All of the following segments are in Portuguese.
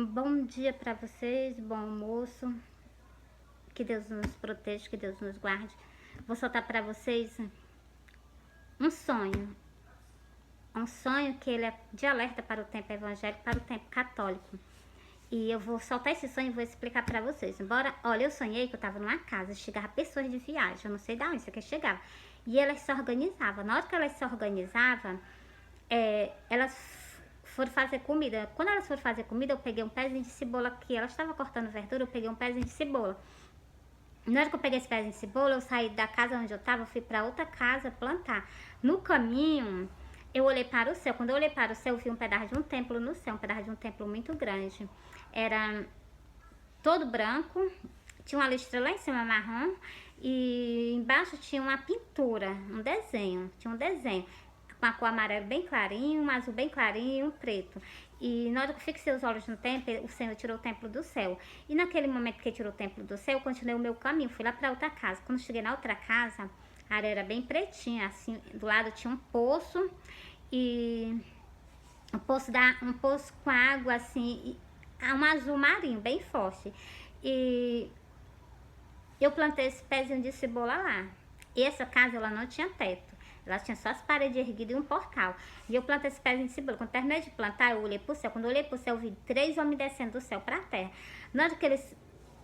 Um bom dia para vocês, bom almoço. Que Deus nos proteja, que Deus nos guarde. Vou soltar para vocês um sonho. Um sonho que ele é de alerta para o tempo evangélico, para o tempo católico. E eu vou soltar esse sonho e vou explicar para vocês. Olha, eu sonhei que eu estava numa casa, chegava pessoas de viagem, eu não sei de onde isso aqui chegava. E elas se organizavam. Na hora que elas se organizavam, elas foram fazer comida. Quando elas foram fazer comida, eu peguei um pezinho de cebola que elas estavam cortando verdura, eu peguei um pezinho de cebola. Na hora que eu peguei esse pezinho de cebola, eu saí da casa onde eu estava, fui para outra casa plantar. No caminho, eu olhei para o céu. Quando eu olhei para o céu, eu vi um pedaço de um templo no céu, um pedaço de um templo muito grande. Era todo branco, tinha uma listra lá em cima marrom e embaixo tinha uma pintura, um desenho, tinha um desenho com a cor amarela bem clarinho, um azul bem clarinho e um preto. E na hora que eu fixei os olhos no templo, o Senhor tirou o templo do céu. E naquele momento que ele tirou o templo do céu, eu continuei o meu caminho, fui lá para outra casa. Quando cheguei na outra casa, a areia era bem pretinha, assim, do lado tinha um poço e um poço com água assim, um azul marinho bem forte. E eu plantei esse pezinho de cebola lá. E essa casa ela não tinha teto. Ela tinha só as paredes erguidas e um portal. E eu plantei esse pezinho de cebola. Quando terminei de plantar, eu olhei pro céu. Quando eu olhei pro céu, eu vi 3 homens descendo do céu pra terra. Na hora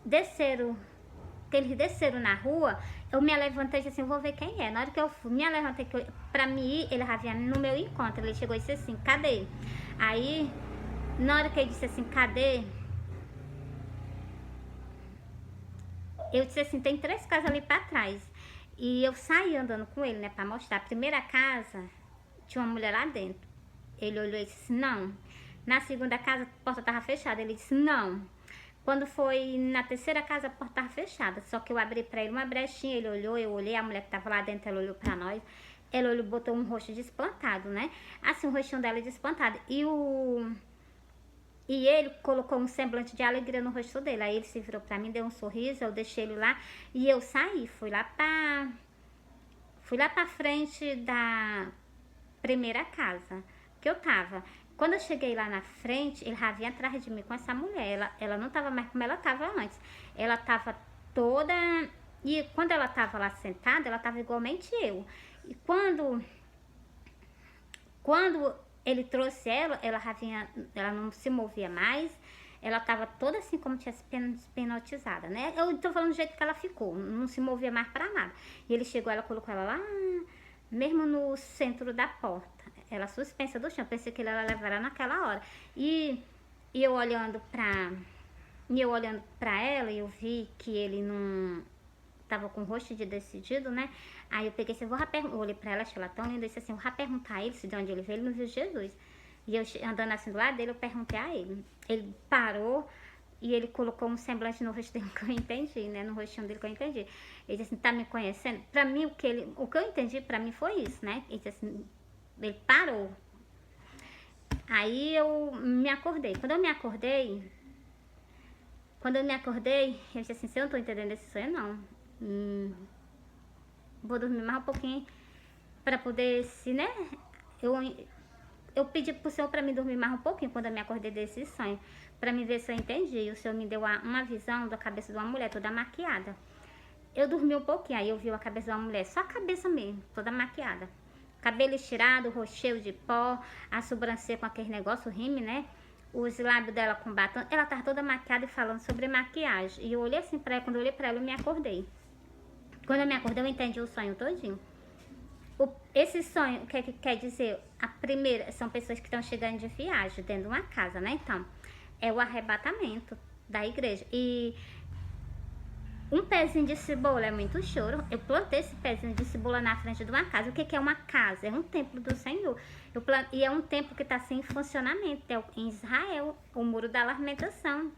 desceram, que eles desceram na rua, eu me levantei e disse assim, vou ver quem é. Na hora que eu me levantei pra mim ir, ele já vinha no meu encontro. Ele chegou e disse assim, cadê? Aí, na hora que ele disse assim, cadê? Eu disse assim, tem 3 casas ali pra trás. E eu saí andando com ele, né, pra mostrar. A primeira casa, tinha uma mulher lá dentro. Ele olhou e disse, não. Na segunda casa, a porta tava fechada. Ele disse, não. Quando foi na terceira casa, a porta tava fechada. Só que eu abri pra ele uma brechinha, ele olhou, eu olhei. A mulher que tava lá dentro, ela olhou pra nós. Ela olhou, botou um rosto desplantado, né? Assim, o rostinho dela desplantado. E ele colocou um semblante de alegria no rosto dele. Aí ele se virou pra mim, deu um sorriso, eu deixei ele lá e eu saí. Fui lá pra frente da primeira casa que eu tava. Quando eu cheguei lá na frente, ele já vinha atrás de mim com essa mulher. Ela não tava mais como ela tava antes. Ela tava toda... E quando ela tava lá sentada, ela tava igualmente eu. E quando ele trouxe ela já vinha, ela não se movia mais, ela tava toda assim como tivesse hipnotizada, né? Eu tô falando do jeito que ela ficou, não se movia mais pra nada. E ele chegou, ela colocou ela lá, mesmo no centro da porta, ela suspensa do chão, pensei que ele ia levar ela naquela hora. E eu olhando pra ela, eu vi que ele não tava com o rosto de decidido, né? Aí eu peguei assim, eu olhei pra ela, achei ela tão linda, e disse assim, vou perguntar a ele se de onde ele veio, ele não viu Jesus. E eu andando assim do lado dele, eu perguntei a ele. Ele parou e ele colocou um semblante no rosto dele que eu entendi, né? No rostinho dele que eu entendi. Ele disse assim, tá me conhecendo? Pra mim, o que eu entendi pra mim foi isso, né? Ele disse assim, ele parou. Aí eu me acordei. Quando eu me acordei, eu disse assim, se eu não tô entendendo esse sonho, não. Vou dormir mais um pouquinho para poder, se, né? Eu pedi pro Senhor para me dormir mais um pouquinho quando eu me acordei desse sonho, para me ver se eu entendi. E o Senhor me deu uma visão da cabeça de uma mulher toda maquiada. Eu dormi um pouquinho, aí eu vi a cabeça de uma mulher, só a cabeça mesmo, toda maquiada. Cabelo estirado, rosto cheio de pó, a sobrancelha com aquele negócio, rime, né? Os lábios dela com batom. Ela tava toda maquiada e falando sobre maquiagem. E eu olhei assim pra ela, quando eu olhei pra ela, eu me acordei. Quando eu me acordei, eu entendi o sonho todinho. Esse sonho, o que quer dizer? A primeira, são pessoas que estão chegando de viagem dentro de uma casa, né? Então, é o arrebatamento da igreja. E um pezinho de cebola é muito choro. Eu plantei esse pezinho de cebola na frente de uma casa. O que é uma casa? É um templo do Senhor. E é um templo que está sem funcionamento. É em Israel, o muro da lamentação.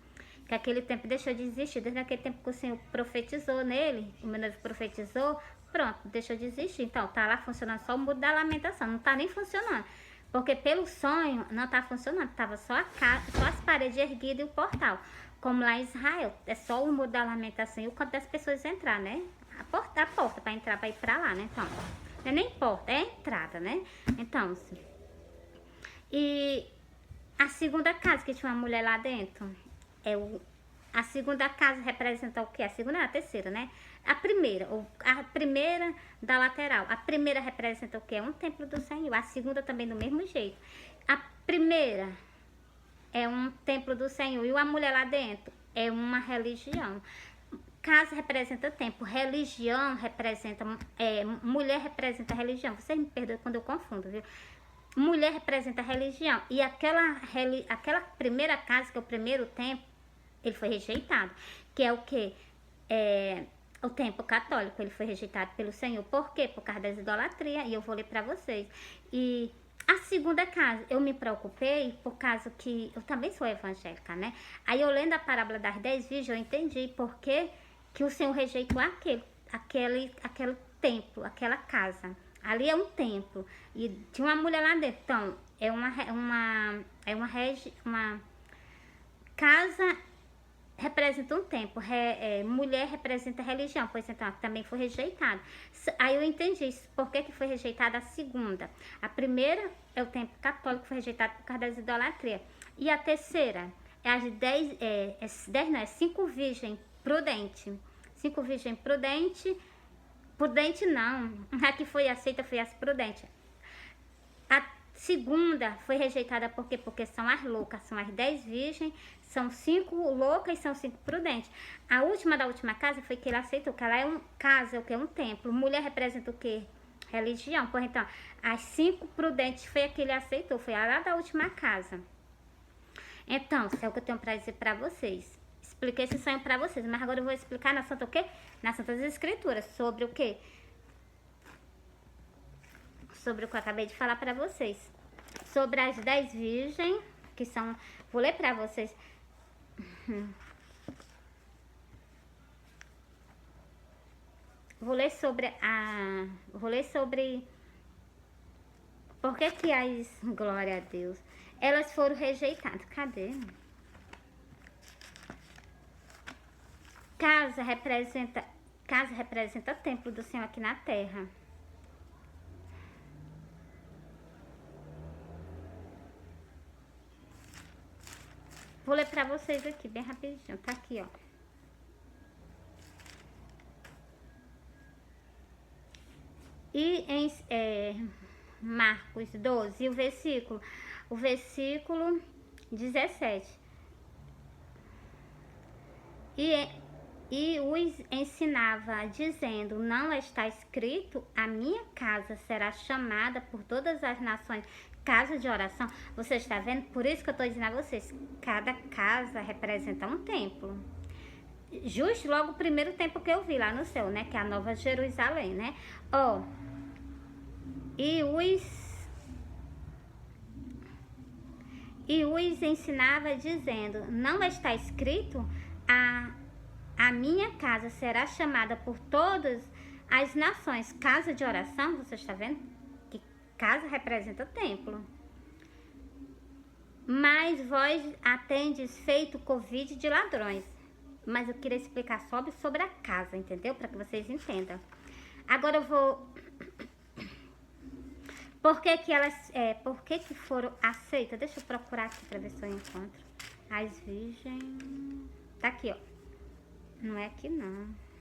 Que aquele tempo deixou de existir. Desde aquele tempo que o Senhor profetizou nele, o meu noivo profetizou, pronto, deixou de existir. Então, tá lá funcionando só o muro da lamentação. Não tá nem funcionando. Porque pelo sonho, não tá funcionando. Tava só só as paredes erguidas e o portal. Como lá em Israel, é só o muro da lamentação e o canto das pessoas entrar, né? A porta para entrar, para ir para lá, né? Então, não é nem porta, é entrada, né? Então, assim. E A segunda casa que tinha uma mulher lá dentro, a segunda casa representa o quê? A segunda é a terceira, né? A primeira da lateral. A primeira representa o quê? É um templo do Senhor. A segunda também do mesmo jeito. A primeira é um templo do Senhor. E a mulher lá dentro é uma religião. Casa representa tempo, religião representa, mulher representa religião. Vocês me perdoem quando eu confundo, viu? Mulher representa religião. E aquela primeira casa, que é o primeiro templo, ele foi rejeitado. Que é o quê? O templo católico, ele foi rejeitado pelo Senhor. Por quê? Por causa das idolatrias. E eu vou ler pra vocês. E a segunda casa, eu me preocupei por causa que eu também sou evangélica, né? Aí eu lendo a parábola das 10 virgens, eu entendi por que o Senhor rejeitou aquele templo, aquela casa. Ali é um templo. E tinha uma mulher lá dentro. Então, uma casa representa um templo. Mulher representa religião. Pois então, também foi rejeitado. Aí eu entendi isso. Por que foi rejeitada a segunda? A primeira é o templo católico, foi rejeitado por causa das idolatrias. E a terceira é as 5 virgens prudentes. 5 virgens prudentes. Prudente não. A que foi aceita foi as prudentes. A segunda foi rejeitada por quê? Porque são as loucas. São as 10 virgens. São 5 loucas e são 5 prudentes. A última da última casa foi que ele aceitou. Que ela é casa, o que é um templo. Mulher representa o quê? Religião. Por então, as 5 prudentes foi a que ele aceitou. Foi a lá da última casa. Então, isso é o que eu tenho pra dizer pra vocês. Expliquei esse sonho pra vocês, mas agora eu vou explicar na Santa o quê? Nas Santas Escrituras, sobre o quê? Sobre o que eu acabei de falar pra vocês. Sobre as 10 virgens, que são... Vou ler pra vocês. Vou ler sobre por que as... Glória a Deus. Elas foram rejeitadas. Cadê? Casa representa o templo do Senhor aqui na terra. Vou ler pra vocês aqui, bem rapidinho. Tá aqui, ó. E em Marcos 12, o versículo 17. E os ensinava, dizendo, não está escrito, a minha casa será chamada por todas as nações casa de oração. Você está vendo? Por isso que eu estou dizendo a vocês, cada casa representa um templo. Justo logo o primeiro templo que eu vi lá no céu, né? Que é a Nova Jerusalém, né? Ó, e os ensinava, dizendo, não está escrito, a minha casa será chamada por todas as nações casa de oração. Você está vendo? Que casa representa o templo. Mas vós atendes feito Covid de ladrões. Mas eu queria explicar sobre a casa, entendeu? Para que vocês entendam. Agora eu vou... Por que foram aceitas? Deixa eu procurar aqui para ver se eu encontro. As virgens... Tá aqui, ó. Não é aqui, não.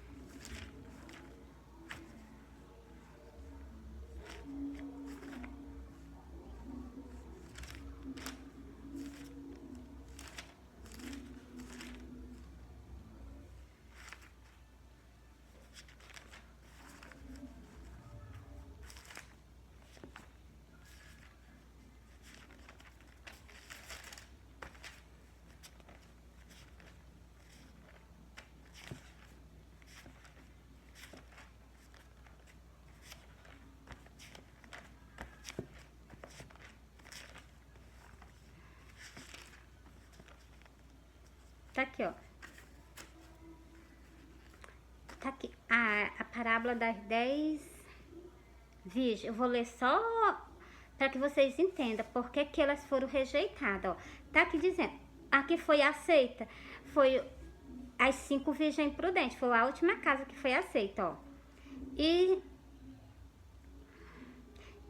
Tá aqui, ó. Tá aqui. A parábola das 10 virgens. Eu vou ler só para que vocês entendam por que elas foram rejeitadas, ó. Tá aqui dizendo. A que foi aceita foi as 5 virgens prudentes. Foi a última casa que foi aceita, ó.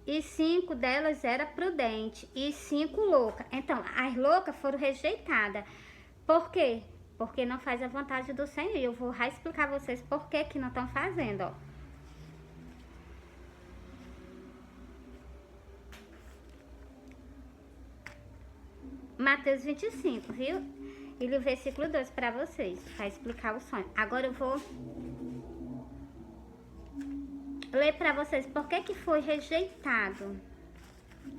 e 5 delas era prudente e 5 louca. Então, as loucas foram rejeitadas. Por quê? Porque não faz a vontade do Senhor. E eu vou explicar a vocês por que não estão fazendo, ó. Mateus 25, viu? E o versículo 2 para vocês, para explicar o sonho. Agora eu vou ler para vocês por que foi rejeitado.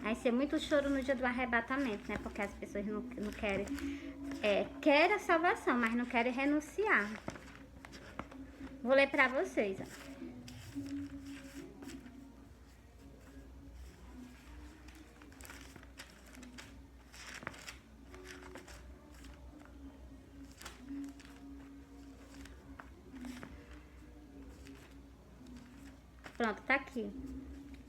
Vai ser muito choro no dia do arrebatamento, né? Porque as pessoas não querem... querem a salvação, mas não querem renunciar. Vou ler para vocês, ó. Pronto, tá aqui.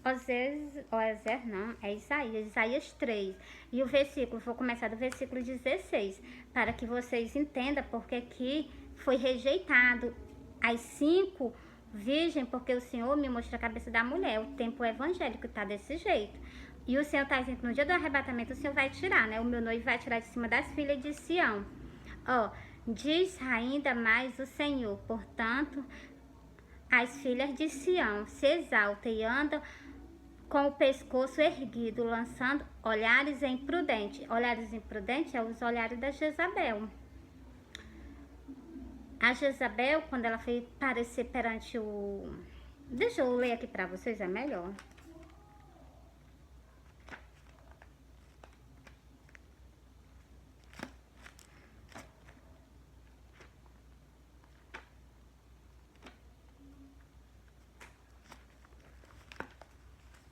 Oséias não, é Isaías 3. E o versículo, vou começar do versículo 16, para que vocês entendam porque que foi rejeitado as 5 virgens, porque o Senhor me mostrou a cabeça da mulher. O tempo evangélico tá desse jeito. E o Senhor tá dizendo que no dia do arrebatamento o Senhor vai tirar, né? O meu noivo vai tirar de cima das filhas de Sião. Ó, diz ainda mais o Senhor, portanto... As filhas de Sião se exaltam e andam com o pescoço erguido, lançando olhares imprudentes. Olhares imprudentes é os olhares da Jezabel. A Jezabel, quando ela foi aparecer perante o... Deixa eu ler aqui para vocês, é melhor.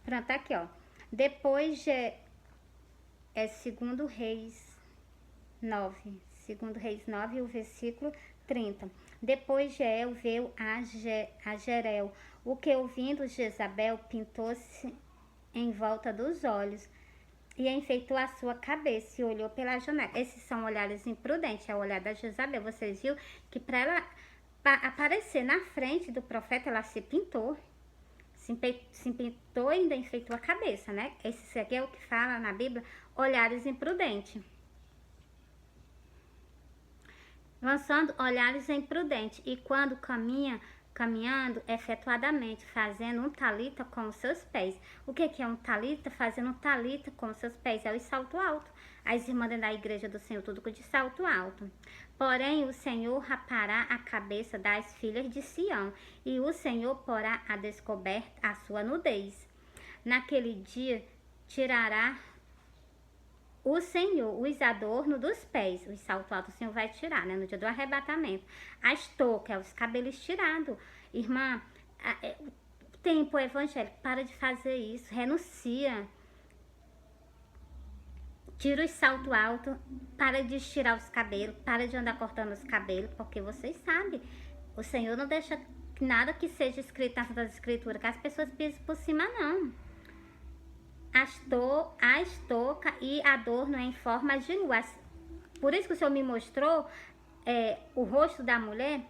Pronto, tá aqui, ó. Depois é 2 Reis 9. 2 Reis 9, o versículo 30. Depois Jeel veio a Jerel. O que ouvindo Jezabel pintou-se em volta dos olhos e enfeitou a sua cabeça e olhou pela janela. Esses são olhares imprudentes, é o olhar da Jezabel. Vocês viram que para ela aparecer na frente do profeta, ela se pintou. Se pintou e ainda enfeitou a cabeça, né? Esse aqui é o que fala na Bíblia, olhares imprudentes. Lançando olhares imprudentes. E quando caminhando efetuadamente, fazendo um talita com os seus pés. O que é um talita? Fazendo um talita com os seus pés. É o salto alto. As irmãs da igreja do Senhor, tudo de salto alto. Porém, o Senhor rapará a cabeça das filhas de Sião, e o Senhor porá a descoberta a sua nudez. Naquele dia, tirará o Senhor os adornos dos pés. O salto alto o Senhor vai tirar, né? No dia do arrebatamento. As toucas, os cabelos tirados. Irmã, o tempo evangélico, para de fazer isso, renuncia. Tira os salto alto, para de estirar os cabelos, para de andar cortando os cabelos, porque vocês sabem, o Senhor não deixa nada que seja escrito nas Santas Escrituras, que as pessoas pisem por cima, não. A estoca e adorno em forma de lua. Por isso que o Senhor me mostrou o rosto da mulher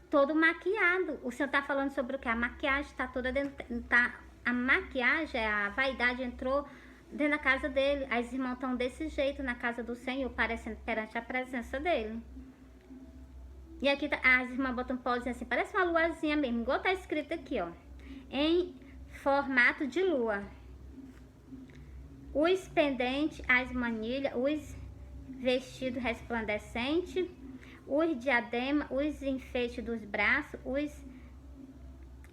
todo maquiado. O Senhor está falando sobre o que? A maquiagem está toda dentro. A maquiagem, a vaidade entrou dentro da casa dele. As irmãs estão desse jeito na casa do Senhor, parecendo perante a presença dele. E aqui as irmãs botam um pozinho assim, parece uma luazinha mesmo, igual tá escrito aqui, ó. Em formato de lua. Os pendentes, as manilhas, os vestidos resplandecentes, os diademas, os enfeites dos braços,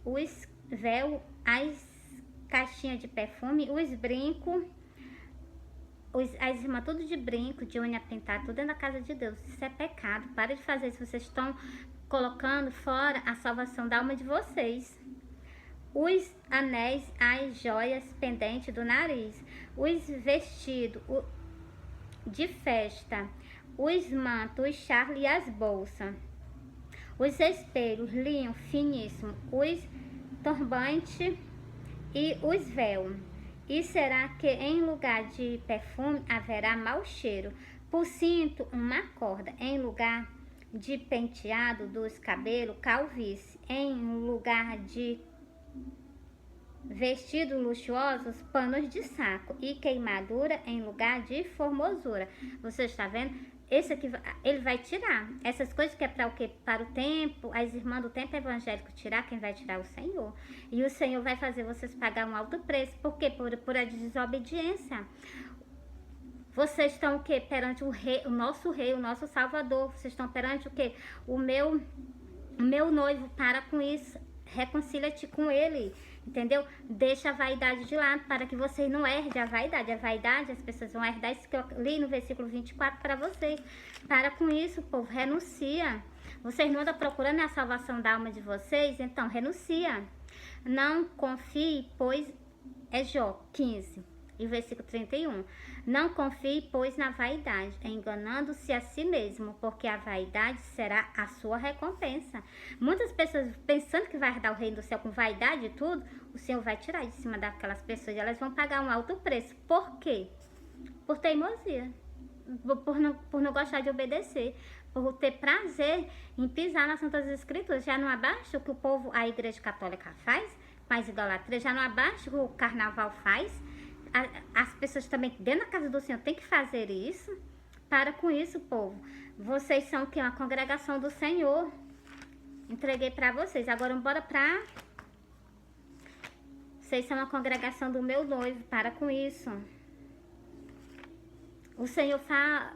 os véus, as caixinhas de perfume, os brincos, as irmãs tudo de brinco, de unha pintada, tudo dentro da casa de Deus. Isso é pecado. Para de fazer isso. Vocês estão colocando fora a salvação da alma de vocês. Os anéis, as joias pendentes do nariz, os vestidos de festa, os mantos, os charles e as bolsas, os espelhos, linho finíssimo, os turbantes e os véus. E será que em lugar de perfume haverá mau cheiro? Por cinto, uma corda. Em lugar de penteado dos cabelos, calvície. Em lugar de vestidos luxuosos, panos de saco e queimadura em lugar de formosura. Você está vendo? Esse aqui, ele vai tirar. Essas coisas que é para o quê? Para o tempo, as irmãs do tempo evangélico tirar, quem vai tirar é o Senhor. E o Senhor vai fazer vocês pagar um alto preço. Por quê? Por a desobediência. Vocês estão o quê? Perante o rei, o nosso Salvador. Vocês estão perante o quê? O meu noivo. Para com isso. Reconcilia-te com ele. Entendeu? Deixa a vaidade de lado para que vocês não herdem a vaidade. A vaidade, as pessoas vão herdar isso que eu li no versículo 24 para vocês. Para com isso, povo. Renuncia. Vocês não andam procurando a salvação da alma de vocês? Então, renuncia. Não confie, pois... É Jó 15. E versículo 31. Não confie, pois, na vaidade, enganando-se a si mesmo, porque a vaidade será a sua recompensa. Muitas pessoas pensando que vai herdar o reino do céu com vaidade e tudo, o Senhor vai tirar de cima daquelas pessoas e elas vão pagar um alto preço. Por quê? Por teimosia, por não gostar de obedecer, por ter prazer em pisar nas Santas Escrituras. Já não abaixa o que o povo, a Igreja Católica faz, com as idolatrias, já não abaixa o que o carnaval faz. As pessoas também dentro da casa do Senhor tem que fazer isso. Para com isso, povo. Vocês são o que? Uma congregação do Senhor. Entreguei para vocês. Agora bora pra... Vocês são uma congregação do meu noivo. Para com isso. O Senhor fala...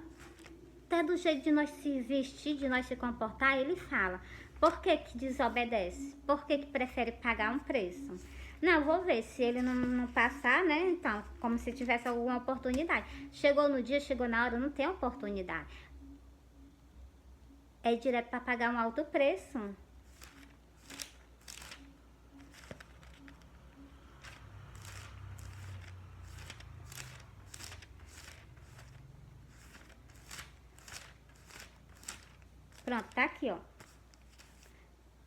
Até do jeito de nós se vestir, de nós se comportar, Ele fala. Por que que desobedece? Por que que prefere pagar um preço? Não, vou ver, se ele não passar, né, então, como se tivesse alguma oportunidade. Chegou no dia, chegou na hora, não tem oportunidade. É direto para pagar um alto preço. Pronto, tá aqui, ó.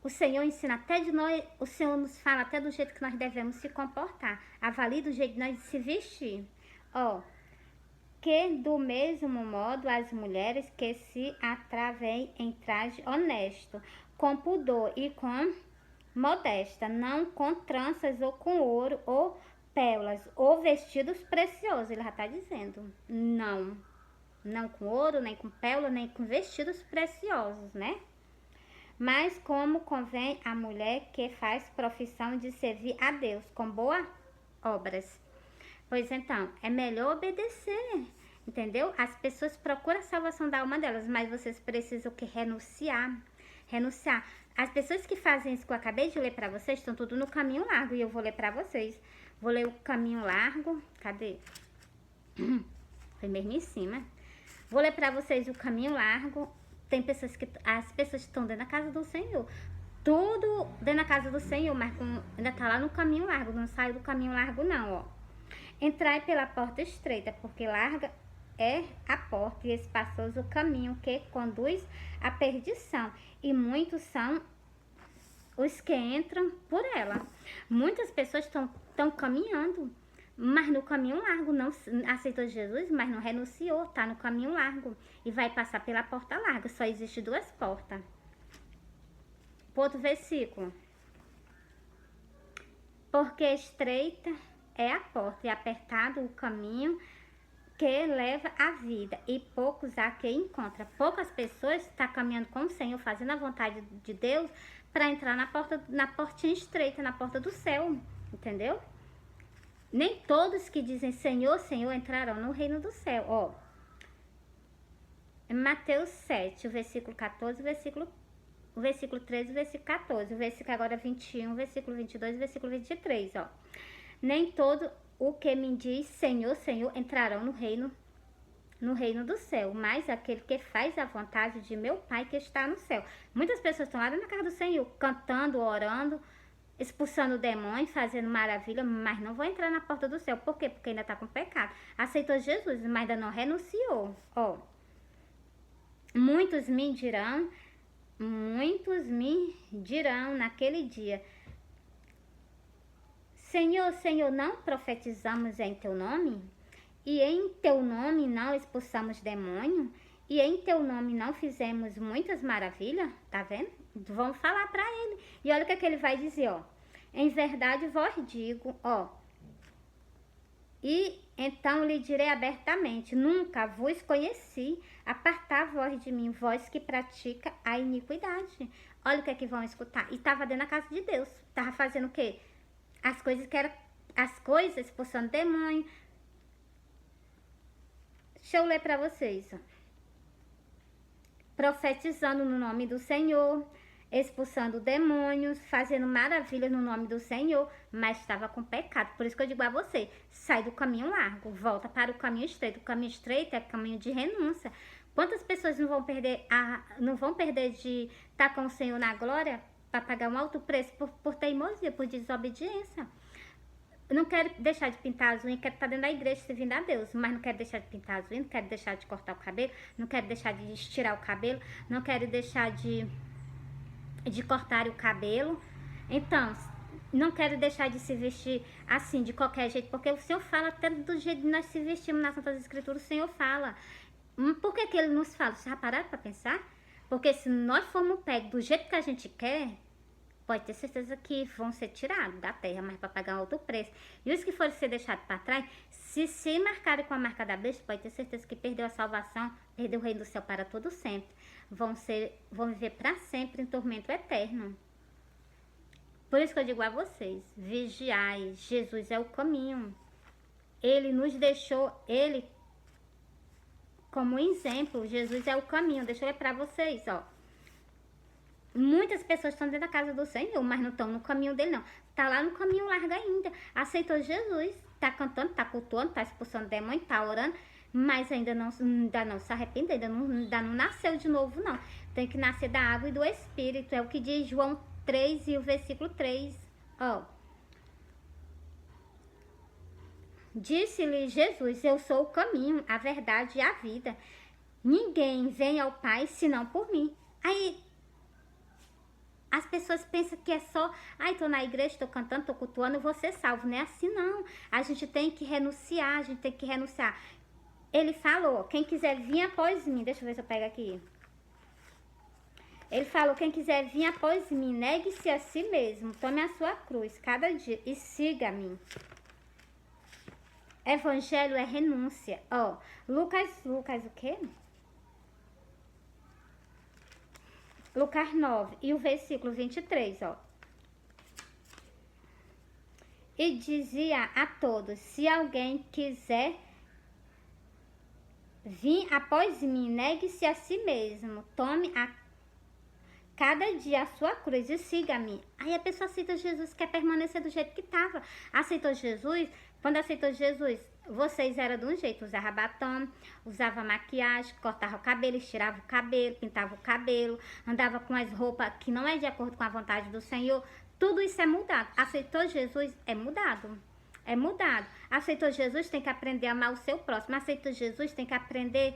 O Senhor ensina até de nós, o Senhor nos fala até do jeito que nós devemos se comportar. Avalie do jeito de nós se vestir. Ó, que do mesmo modo as mulheres que se atravem em traje honesto, com pudor e com modesta, não com tranças ou com ouro ou pérolas ou vestidos preciosos. Ele já está dizendo, não com ouro, nem com pérola, nem com vestidos preciosos, né? Mas como convém a mulher que faz profissão de servir a Deus com boas obras. Pois então, é melhor obedecer, entendeu? As pessoas procuram a salvação da alma delas, mas vocês precisam que renunciar. As pessoas que fazem isso que eu acabei de ler para vocês estão tudo no caminho largo e eu vou ler para vocês. Vou ler o caminho largo. Cadê? Foi mesmo em cima. Vou ler para vocês o caminho largo. Tem pessoas que... As pessoas estão dentro da casa do Senhor. Tudo dentro da casa do Senhor, mas ainda tá lá no caminho largo. Não saiu do caminho largo não, ó. Entrai pela porta estreita, porque larga é a porta e espaçoso o caminho que conduz à perdição. E muitos são os que entram por ela. Muitas pessoas estão caminhando, mas no caminho largo, não aceitou Jesus, mas não renunciou, tá no caminho largo e vai passar pela porta larga. Só existe duas portas. Outro versículo. Porque estreita é a porta e apertado o caminho que leva à vida e poucos há que encontra. Poucas pessoas estão caminhando com o Senhor, fazendo a vontade de Deus para entrar na portinha estreita, na porta do céu, entendeu? Nem todos que dizem Senhor, Senhor entrarão no reino do céu. Ó, Mateus 7, o versículo 14, o versículo 13, o versículo 14, o versículo agora 21, o versículo 22, o versículo 23, ó. Nem todo o que me diz Senhor, Senhor entrarão no reino do céu, mas aquele que faz a vontade de meu Pai que está no céu. Muitas pessoas estão lá na casa do Senhor, cantando, orando, expulsando demônios, fazendo maravilha, mas não vão entrar na porta do céu. Por quê? Porque ainda está com pecado. Aceitou Jesus, mas ainda não renunciou. Ó, muitos me dirão naquele dia: Senhor, Senhor, não profetizamos em teu nome? E em teu nome não expulsamos demônio? E em teu nome não fizemos muitas maravilhas? Tá vendo? Vamos falar para ele. E olha o que ele vai dizer, ó. Em verdade vos digo, ó. E então lhe direi abertamente, nunca vos conheci, apartai-vos de mim, vós que pratica a iniquidade. Olha o que é que vão escutar. E estava dentro da casa de Deus. Estava fazendo o quê? As coisas que eram... As coisas, expulsando demônio. Deixa eu ler para vocês, ó. Profetizando no nome do Senhor, expulsando demônios, fazendo maravilhas no nome do Senhor, mas estava com pecado. Por isso que eu digo a você, sai do caminho largo, volta para o caminho estreito. O caminho estreito é o caminho de renúncia. Quantas pessoas não vão perder de estar com o Senhor na glória para pagar um alto preço por teimosia, por desobediência? Eu não quero deixar de pintar as unhas, quero estar dentro da igreja servindo a Deus, mas não quero deixar de pintar as unhas, não quero deixar de cortar o cabelo, não quero deixar de estirar o cabelo, não quero deixar de cortar o cabelo. Então, não quero deixar de se vestir assim, de qualquer jeito, porque o Senhor fala até do jeito de nós se vestimos nas Santas Escrituras, o Senhor fala. Por que que Ele nos fala? Vocês já pararam para pensar? Porque se nós formos pegos do jeito que a gente quer, pode ter certeza que vão ser tirados da terra, mas para pagar um outro preço. E os que forem ser deixados para trás, se marcarem com a marca da besta, pode ter certeza que perdeu a salvação, perdeu o reino do céu para todo sempre. Vão viver para sempre em tormento eterno. Por isso que eu digo a vocês, vigiai, Jesus é o caminho. Ele nos deixou, Ele como exemplo, Jesus é o caminho. Deixa eu ler para vocês, ó. Muitas pessoas estão dentro da casa do Senhor, mas não estão no caminho dele, não. Tá lá no caminho largo ainda. Aceitou Jesus, tá cantando, tá cultuando, tá expulsando demônio, tá orando, mas ainda não se arrepende, ainda não nasceu de novo, não. Tem que nascer da água e do Espírito. É o que diz João 3 e o versículo 3. Ó. Disse-lhe Jesus, eu sou o caminho, a verdade e a vida. Ninguém vem ao Pai senão por mim. Aí as pessoas pensam que é só, tô na igreja, tô cantando, tô cultuando, eu vou ser salvo. Não é assim, não. A gente tem que renunciar, Ele falou, quem quiser vir após mim, deixa eu ver se eu pego aqui. Ele falou, quem quiser vir após mim, negue-se a si mesmo, tome a sua cruz cada dia e siga-me. Evangelho é renúncia. Ó, Lucas o quê? Lucas 9 e o versículo 23, ó. E dizia a todos, se alguém quiser vir após mim, negue-se a si mesmo, tome a cada dia a sua cruz e siga-me. Aí a pessoa aceita Jesus, quer permanecer do jeito que estava. Aceitou Jesus, quando aceitou Jesus, vocês eram de um jeito, usava batom, usava maquiagem, cortava o cabelo, estirava o cabelo, pintava o cabelo, andava com as roupas que não é de acordo com a vontade do Senhor. Tudo isso é mudado. Aceitou Jesus, é mudado. É mudado. Aceitou Jesus, tem que aprender a amar o seu próximo. Aceitou Jesus, tem que aprender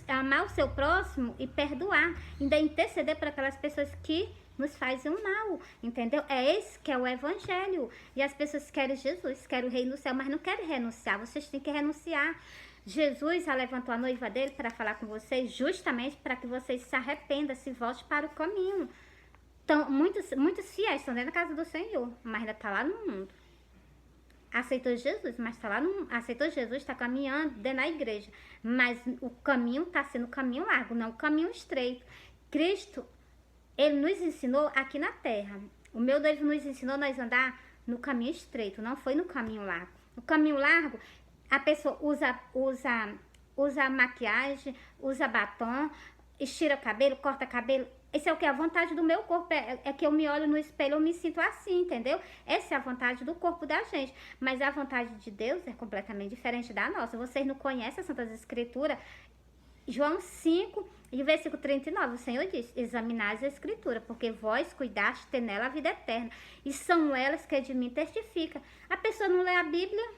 amar o seu próximo e perdoar. Ainda interceder por aquelas pessoas que nos fazem um mal, entendeu? É esse que é o evangelho. E as pessoas querem Jesus, querem o reino do céu, mas não querem renunciar. Vocês têm que renunciar. Jesus já levantou a noiva dele para falar com vocês, justamente para que vocês se arrependam, se voltem para o caminho. Então, muitos fiéis estão dentro da casa do Senhor, mas ainda está lá no mundo. Aceitou Jesus, mas está lá no... Aceitou Jesus, está caminhando dentro da igreja. Mas o caminho está sendo o caminho largo, não o caminho estreito. Cristo, Ele nos ensinou aqui na terra. O meu Deus nos ensinou nós andar no caminho estreito, não foi no caminho largo. No caminho largo, a pessoa usa maquiagem, usa batom, estira o cabelo, corta cabelo. Esse é o que? A vontade do meu corpo. É que eu me olho no espelho, eu me sinto assim, entendeu? Essa é a vontade do corpo da gente. Mas a vontade de Deus é completamente diferente da nossa. Vocês não conhecem as Santas Escrituras? João 5 e o versículo 39, o Senhor diz, examinai as Escrituras, porque vós cuidaste ter nela a vida eterna. E são elas que de mim testificam. A pessoa não lê a Bíblia?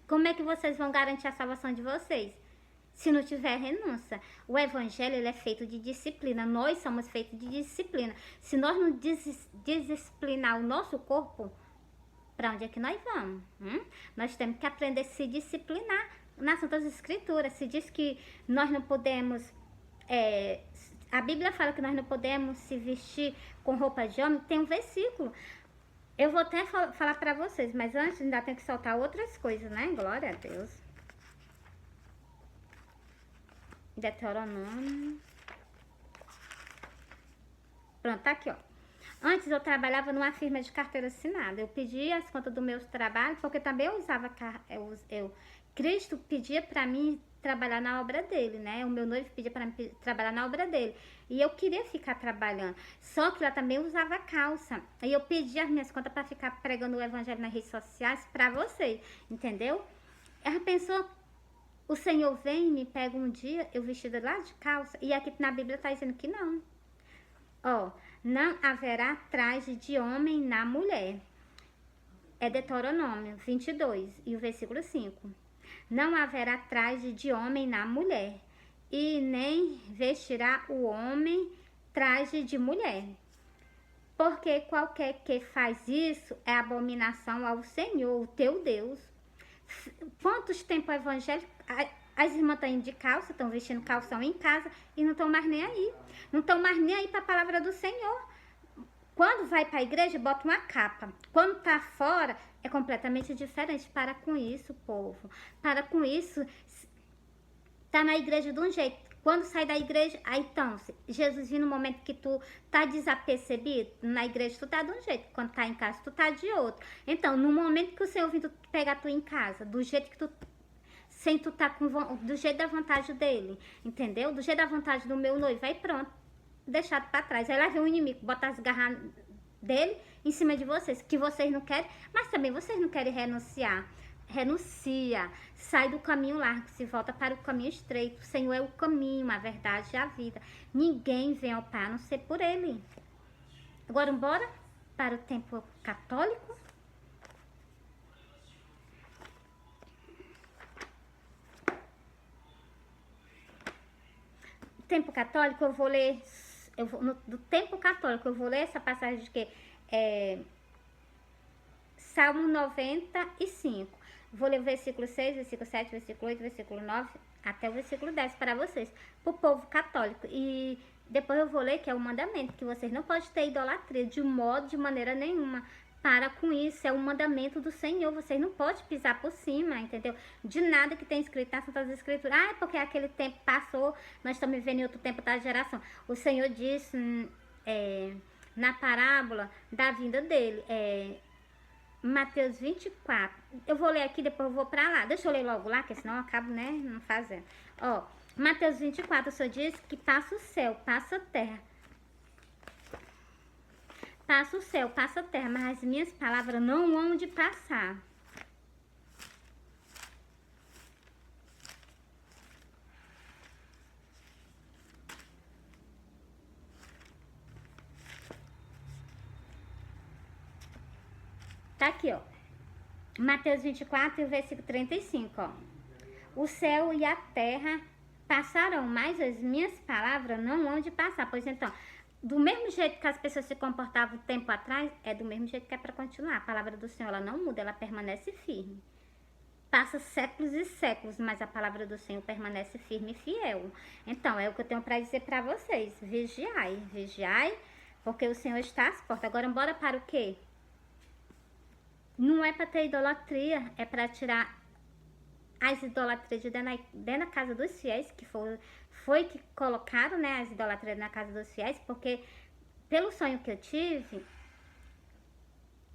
Como é que vocês vão garantir a salvação de vocês? Se não tiver renúncia. O evangelho ele é feito de disciplina. Nós somos feitos de disciplina. Se nós não disciplinar o nosso corpo, para onde é que nós vamos? Nós temos que aprender a se disciplinar nas Santas Escrituras. Se diz que nós não podemos a Bíblia fala que nós não podemos se vestir com roupa de homem, tem um versículo. Eu vou até falar pra vocês, mas antes ainda tenho que soltar outras coisas, né? Glória a Deus. Deuteronômio. Pronto, tá aqui, ó. Antes eu trabalhava numa firma de carteira assinada. Eu pedia as contas dos meus trabalhos, porque também eu usava... Cristo pedia pra mim trabalhar na obra dele, né? O meu noivo pedia pra mim trabalhar na obra dele. E eu queria ficar trabalhando. Só que lá também eu usava calça. E eu pedia as minhas contas pra ficar pregando o evangelho nas redes sociais pra vocês, entendeu? Ela pensou... O Senhor vem e me pega um dia, eu vestida lá de calça, e aqui na Bíblia tá dizendo que não. Ó, não haverá traje de homem na mulher. É Deuteronômio 22 e o versículo 5. Não haverá traje de homem na mulher, e nem vestirá o homem traje de mulher. Porque qualquer que faz isso é abominação ao Senhor, o teu Deus. Quantos tempos evangélicos, as irmãs estão indo de calça, estão vestindo calção em casa e não estão mais nem aí. Não estão mais nem aí para a palavra do Senhor. Quando vai para a igreja, bota uma capa. Quando tá fora, é completamente diferente. Para com isso, povo. Para com isso. Tá na igreja de um jeito. Quando sai da igreja, aí então, Jesus viu no momento que tu tá desapercebido, na igreja tu tá de um jeito, quando tá em casa tu tá de outro. Então, no momento que o Senhor vindo pegar tu em casa, do jeito que tu, sem tu tá com, do jeito da vontade dele, entendeu? Do jeito da vontade do meu noivo, aí pronto, deixado pra trás. Aí lá vem o inimigo, botar as garras dele em cima de vocês, que vocês não querem, mas também vocês não querem renunciar. Renuncia, sai do caminho largo, se volta para o caminho estreito. O Senhor é o caminho, a verdade e a vida. Ninguém vem ao Pai a não ser por Ele. Agora, bora para o tempo católico. O tempo católico, eu vou ler... do tempo católico, eu vou ler essa passagem de que Salmo 95. Vou ler o versículo 6, versículo 7, versículo 8, versículo 9, até o versículo 10 para vocês, para o povo católico. E depois eu vou ler que é o mandamento, que vocês não podem ter idolatria de maneira nenhuma. Para com isso, é o mandamento do Senhor, vocês não podem pisar por cima, entendeu? De nada que tem escrito nas Santas Escrituras. Ah, é porque aquele tempo passou, nós estamos vivendo em outro tempo da geração. O Senhor disse na parábola da vinda dele, Mateus 24. Eu vou ler aqui, depois eu vou pra lá. Deixa eu ler logo lá, que senão eu acabo, né, não fazendo. Ó, Mateus 24, o Senhor diz que passa o céu, passa a terra. Passa o céu, passa a terra, mas as minhas palavras não hão de passar. Tá aqui, ó. Mateus 24 e o versículo 35, ó. O céu e a terra passarão, mas as minhas palavras não hão de passar. Pois então, do mesmo jeito que as pessoas se comportavam tempo atrás, é do mesmo jeito que é para continuar. A palavra do Senhor, ela não muda, ela permanece firme. Passa séculos e séculos, mas a palavra do Senhor permanece firme e fiel. Então, é o que eu tenho para dizer para vocês. Vigiai, vigiai, porque o Senhor está às portas. Agora, bora para o quê? Não é para ter idolatria, é para tirar as idolatrias de dentro da casa dos fiéis, que foi que colocaram, né, as idolatrias na casa dos fiéis, porque pelo sonho que eu tive,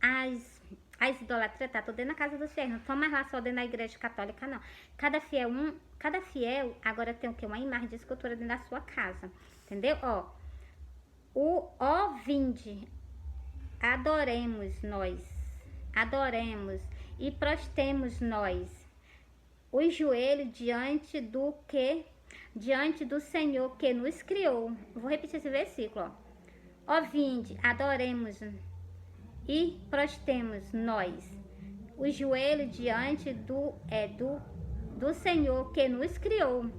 as idolatrias tá tudo dentro da casa dos fiéis, não estão mais lá só dentro da igreja católica, não. Cada fiel agora tem o quê? Uma imagem de escultura dentro da sua casa, entendeu? Ó, vinde, adoremos e prostemos nós os joelhos diante do Senhor que nos criou. Vou repetir esse versículo, ó. Ó, vinde, adoremos e prostemos nós os joelhos diante do Senhor que nos criou.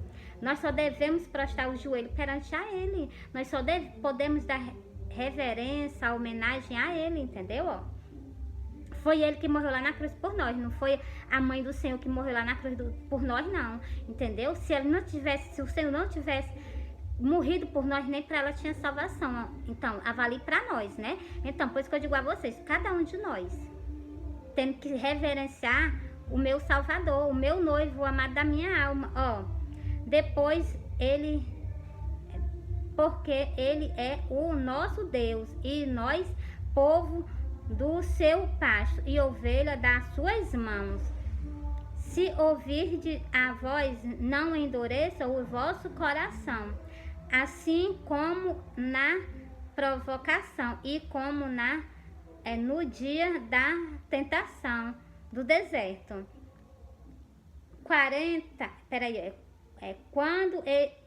Nós só devemos prostrar o joelho perante a Ele. Nós só podemos dar reverência, homenagem a Ele, entendeu? Ó. Foi Ele que morreu lá na cruz por nós, não foi a mãe do Senhor que morreu lá na cruz por nós, não, entendeu? Se o Senhor não tivesse morrido por nós, nem para ela tinha salvação. Então, avalie para nós, né? Então, por isso que eu digo a vocês, cada um de nós tem que reverenciar o meu Salvador, o meu noivo, o amado da minha alma. Ó, depois ele, porque ele é o nosso Deus e nós, povo do seu pasto e ovelha das suas mãos. Se ouvirdes a voz, não endureça o vosso coração, assim como na provocação e como no dia da tentação do deserto.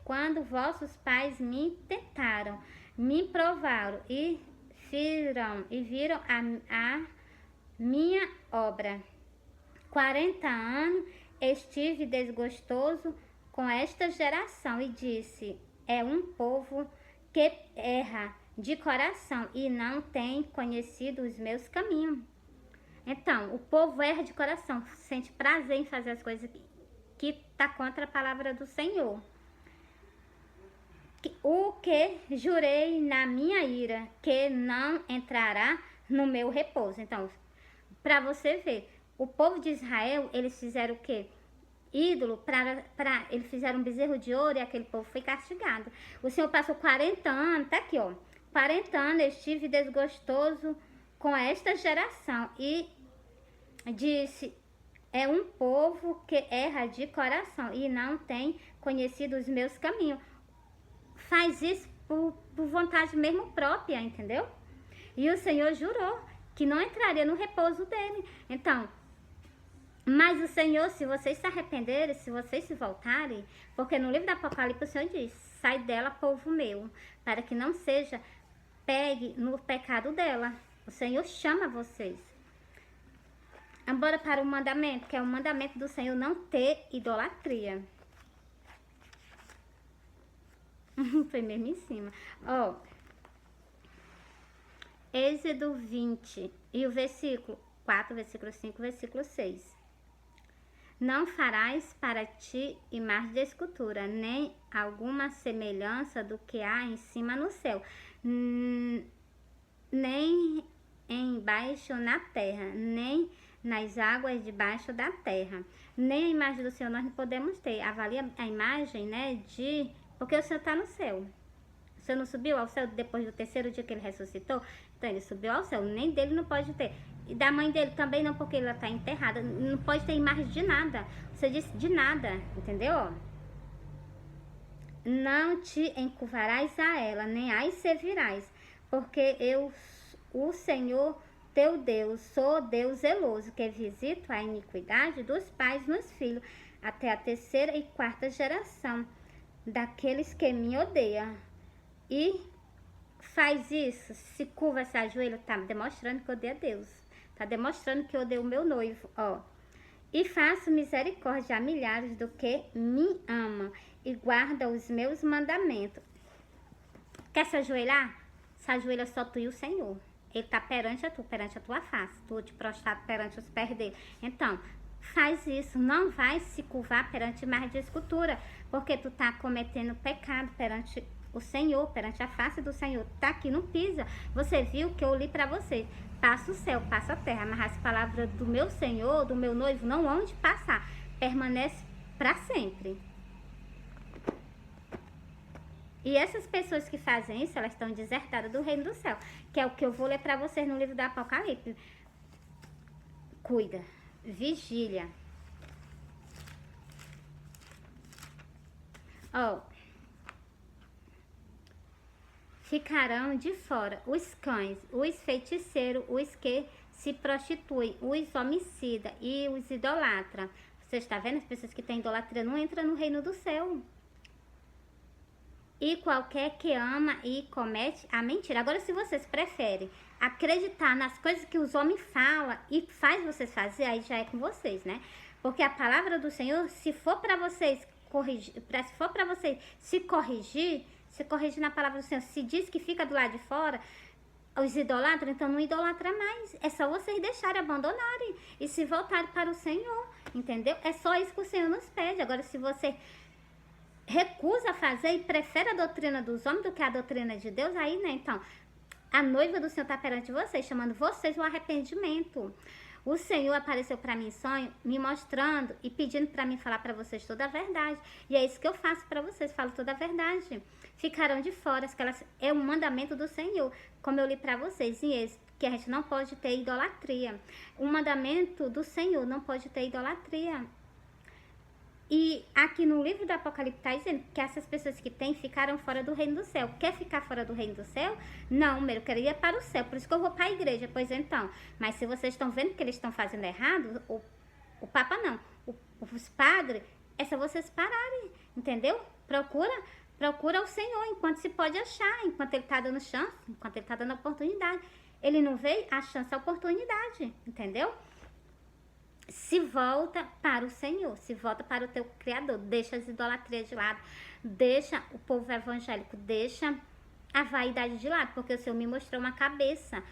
Quando vossos pais me tentaram, me provaram e viram a minha obra. 40 anos estive desgostoso com esta geração e disse, é um povo que erra de coração e não tem conhecido os meus caminhos. Então, o povo erra de coração, sente prazer em fazer as coisas que está contra a palavra do Senhor. O que jurei na minha ira, que não entrará no meu repouso. Então, para você ver, o povo de Israel, eles fizeram o quê? Ídolo, eles fizeram um bezerro de ouro e aquele povo foi castigado. O Senhor passou 40 anos, tá aqui ó, 40 anos estive desgostoso com esta geração e disse, é um povo que erra de coração e não tem conhecido os meus caminhos. Faz isso por vontade mesmo própria, entendeu? E o Senhor jurou que não entraria no repouso dele. Então, mas o Senhor, se vocês se arrependerem, se vocês se voltarem, porque no livro do Apocalipse o Senhor diz, sai dela, povo meu, para que não seja pegue no pecado dela. O Senhor chama vocês. Agora para o mandamento, que é o mandamento do Senhor, não ter idolatria. Foi mesmo em cima. Ó, Êxodo 20 e o versículo 4, versículo 5, versículo 6. Não farás para ti imagem de escultura, nem alguma semelhança do que há em cima no céu, nem embaixo na terra, nem nas águas debaixo da terra. Nem a imagem do Senhor nós não podemos ter. Avalia a imagem, né, porque o Senhor está no céu. O Senhor não subiu ao céu depois do terceiro dia que ele ressuscitou? Então ele subiu ao céu, nem dele não pode ter. E da mãe dele também não, porque ela está enterrada. Não pode ter imagem de nada. Você disse de nada, entendeu? Não te encurvarás a ela, nem as servirás, porque eu, o Senhor teu Deus, sou Deus zeloso, que visito a iniquidade dos pais nos filhos, até a terceira e quarta geração daqueles que me odeiam. E faz isso, se curva, se ajoelha, tá demonstrando que odeia Deus. Tá demonstrando que odeia o meu noivo, ó. E faço misericórdia a milhares do que me amam e guarda os meus mandamentos. Quer se ajoelhar? Se ajoelha só tu e o Senhor. Ele tá perante a tua face. Tu te prostrado perante os pés dele. Então, faz isso. Não vai se curvar perante imagem de escultura, porque tu tá cometendo pecado perante o Senhor, perante a face do Senhor. Tá aqui, não pisa. Você viu que eu li para você. Passa o céu, passa a terra, mas as palavras do meu Senhor, do meu noivo, não hão de passar. Permanece para sempre. E essas pessoas que fazem isso, elas estão desertadas do reino do céu. Que é o que eu vou ler para vocês no livro do Apocalipse. Cuida, vigília. Ó. Ficarão de fora os cães, os feiticeiros, os que se prostituem, os homicidas e os idolatras. Você está vendo? As pessoas que têm idolatria não entram no reino do céu. E qualquer que ama e comete a mentira. Agora, se vocês preferem acreditar nas coisas que os homens falam e faz vocês fazer, aí já é com vocês, né? Porque a palavra do Senhor, se for para vocês corrigir, se for para vocês se corrigir na palavra do Senhor, se diz que fica do lado de fora, os idolatras, então não idolatra mais. É só vocês deixarem, abandonarem e se voltarem para o Senhor, entendeu? É só isso que o Senhor nos pede. Agora, se você recusa fazer e prefere a doutrina dos homens do que a doutrina de Deus, aí, né? Então, a noiva do Senhor está perante vocês, chamando vocês ao arrependimento. O Senhor apareceu para mim em sonho, me mostrando e pedindo para mim falar para vocês toda a verdade. E é isso que eu faço para vocês, falo toda a verdade. Ficarão de fora, é um mandamento do Senhor, como eu li para vocês. E esse, que a gente não pode ter idolatria. Um mandamento do Senhor, não pode ter idolatria. E aqui no livro do Apocalipse está dizendo que essas pessoas que têm ficaram fora do reino do céu. Quer ficar fora do reino do céu? Não, eu quero ir para o céu, por isso que eu vou para a igreja. Pois então, mas se vocês estão vendo que eles estão fazendo errado, o Papa não, os padres, é só vocês pararem, entendeu? Procura o Senhor enquanto se pode achar, enquanto ele está dando chance, enquanto ele está dando oportunidade. Ele não veio a chance, a oportunidade, entendeu? Se volta para o Senhor, se volta para o teu Criador, deixa as idolatrias de lado, deixa o povo evangélico, deixa a vaidade de lado, porque o Senhor me mostrou uma cabeça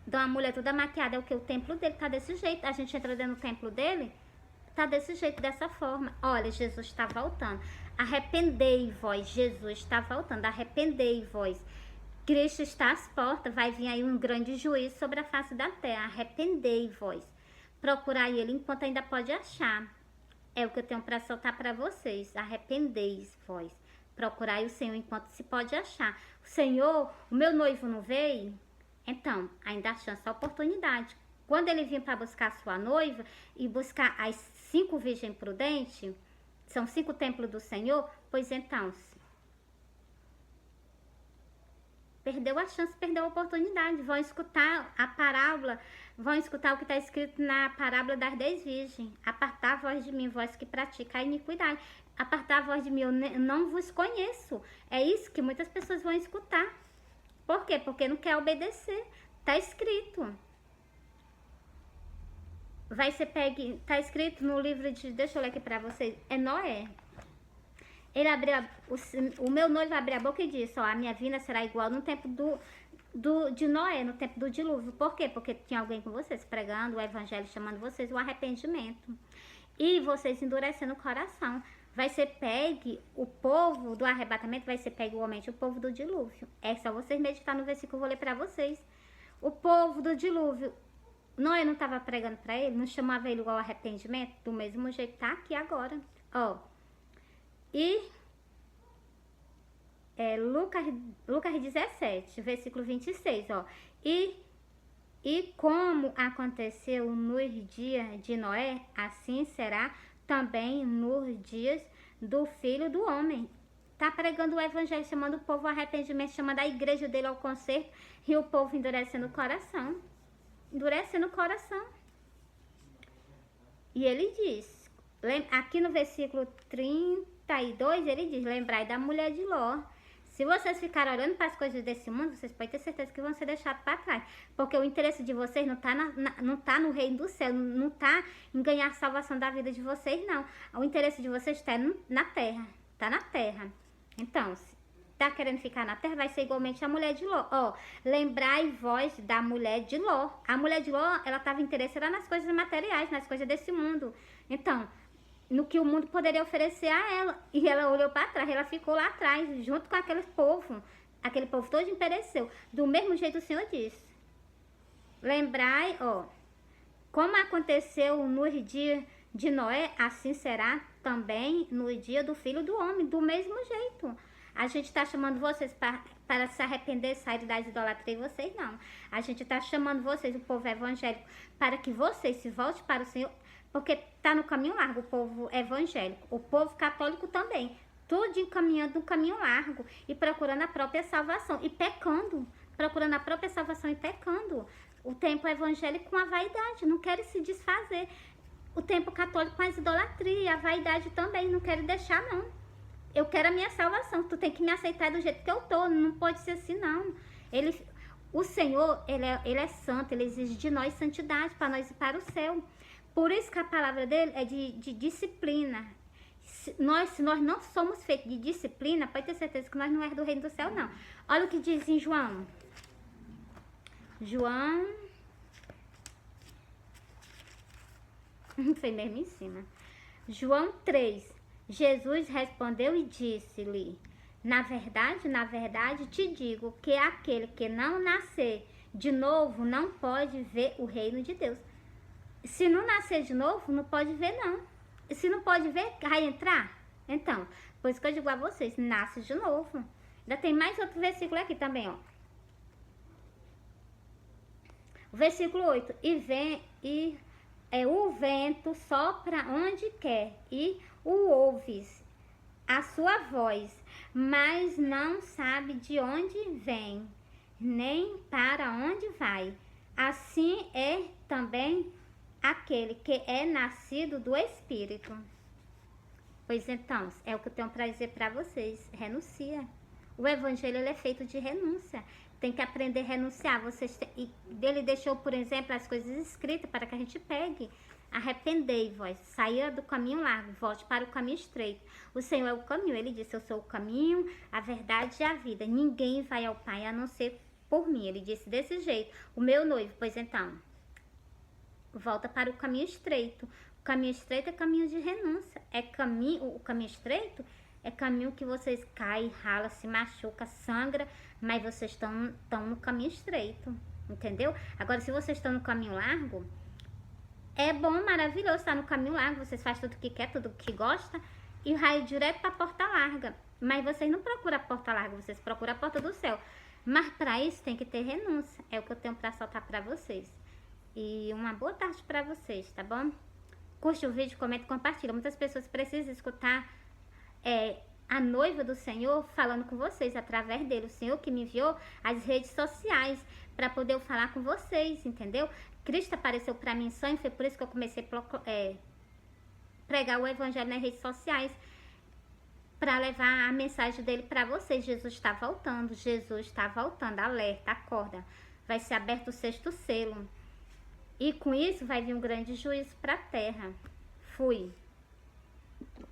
de uma mulher toda maquiada, é o que? O templo dele tá desse jeito, a gente entra dentro do templo dele, tá desse jeito, dessa forma. Olha, Jesus está voltando, arrependei vós, Jesus está voltando, arrependei vós. Cristo está às portas, vai vir aí um grande juízo sobre a face da terra, arrependei vós. Procurar ele enquanto ainda pode achar. É o que eu tenho para soltar para vocês. Arrependeis vós. Procurai o Senhor enquanto se pode achar. O Senhor, o meu noivo não veio? Então, ainda há chance, a oportunidade. Quando ele vir para buscar a sua noiva e buscar as 5 virgens prudentes, são 5 templos do Senhor, pois então, perdeu a chance, perdeu a oportunidade. Vão escutar a parábola, vão escutar o que está escrito na parábola das 10 virgens. Apartar a voz de mim, vós que pratica a iniquidade. Apartar a voz de mim, eu não vos conheço. É isso que muitas pessoas vão escutar. Por quê? Porque não quer obedecer. Está escrito. Vai ser pegue, está escrito no livro de, deixa eu ler aqui para vocês, é Noé. Ele abriu, o meu noivo abriu a boca e disse, ó, a minha vinda será igual no tempo de Noé, no tempo do dilúvio. Por quê? Porque tinha alguém com vocês pregando o evangelho, chamando vocês o arrependimento. E vocês endurecendo o coração. Vai ser pegue, o povo do arrebatamento vai ser pegue igualmente o povo do dilúvio. É só vocês meditar no versículo que eu vou ler para vocês. O povo do dilúvio, Noé não estava pregando para ele, não chamava ele igual arrependimento? Do mesmo jeito tá aqui agora, ó. E Lucas 17, versículo 26, ó. E como aconteceu nos dias de Noé, assim será também nos dias do Filho do Homem. Tá pregando o evangelho, chamando o povo ao arrependimento, chamando a igreja dele ao conserto, e o povo endurecendo o coração. Endurecendo o coração. E ele diz, aqui no versículo 32, ele diz, lembrai da mulher de Ló. Se vocês ficarem olhando para as coisas desse mundo, vocês podem ter certeza que vão ser deixados para trás. Porque o interesse de vocês não está não tá no reino do céu, não está em ganhar a salvação da vida de vocês, não. O interesse de vocês está na terra. Está na terra. Então, se está querendo ficar na terra, vai ser igualmente a mulher de Ló. Ó, lembrai vós da mulher de Ló. A mulher de Ló, ela estava interessada nas coisas materiais, nas coisas desse mundo. Então, no que o mundo poderia oferecer a ela. E ela olhou para trás, ela ficou lá atrás, junto com aquele povo. Aquele povo todo pereceu. Do mesmo jeito o Senhor disse. Lembrai, ó, como aconteceu no dia de Noé, assim será também no dia do Filho do Homem. Do mesmo jeito. A gente está chamando vocês para se arrepender, sair da idolatria, e vocês não. A gente está chamando vocês, o povo evangélico, para que vocês se voltem para o Senhor. Porque está no caminho largo o povo evangélico, o povo católico também, tudo encaminhando no caminho largo e procurando a própria salvação e pecando, procurando a própria salvação e pecando. O tempo evangélico com a vaidade, não quer se desfazer. O tempo católico com as idolatrias, a vaidade também, não quero deixar não. Eu quero a minha salvação, tu tem que me aceitar do jeito que eu tô, não pode ser assim não. O Senhor, ele é santo, ele exige de nós santidade para nós ir para o céu. Por isso que a palavra dele é de disciplina. Se nós não somos feitos de disciplina, pode ter certeza que nós não é do reino do céu, não. Olha o que diz em João. João... Foi mesmo em cima. João 3. Jesus respondeu e disse-lhe: na verdade, te digo que aquele que não nascer de novo não pode ver o reino de Deus. Se não nascer de novo, não pode ver, não. Se não pode ver, vai entrar? Então, por isso que eu digo a vocês, nasce de novo. Ainda tem mais outro versículo aqui também, ó. O versículo 8. O vento sopra onde quer e o ouves, a sua voz, mas não sabe de onde vem, nem para onde vai. Assim é também aquele que é nascido do Espírito. Pois então, é o que eu tenho para dizer para vocês. Renuncia. O evangelho ele é feito de renúncia. Tem que aprender a renunciar. Ele deixou, por exemplo, as coisas escritas para que a gente pegue. Arrependei-vos, saia do caminho largo, volte para o caminho estreito. O Senhor é o caminho. Ele disse: eu sou o caminho, a verdade e a vida. Ninguém vai ao Pai a não ser por mim. Ele disse desse jeito. O meu noivo, pois então, volta para o caminho estreito. O caminho estreito é caminho de renúncia. O caminho estreito é caminho que vocês caem, ralam, se machucam, sangra, mas vocês estão no caminho estreito, entendeu? Agora, se vocês estão no caminho largo, é bom, maravilhoso estar no caminho largo. Vocês fazem tudo o que quer, tudo o que gosta e vai direto para a porta larga. Mas vocês não procuram a porta larga, vocês procuram a porta do céu. Mas para isso tem que ter renúncia. É o que eu tenho para soltar para vocês. E uma boa tarde para vocês, tá bom? Curte o vídeo, comenta e compartilha. Muitas pessoas precisam escutar a noiva do Senhor falando com vocês através dele. O Senhor que me enviou as redes sociais para poder eu falar com vocês, entendeu? Cristo apareceu para mim em sonho, foi por isso que eu comecei a pregar o evangelho nas redes sociais, para levar a mensagem dele para vocês. Jesus está voltando, alerta, acorda. Vai ser aberto o 6º selo. E com isso vai vir um grande juízo para a terra. Fui.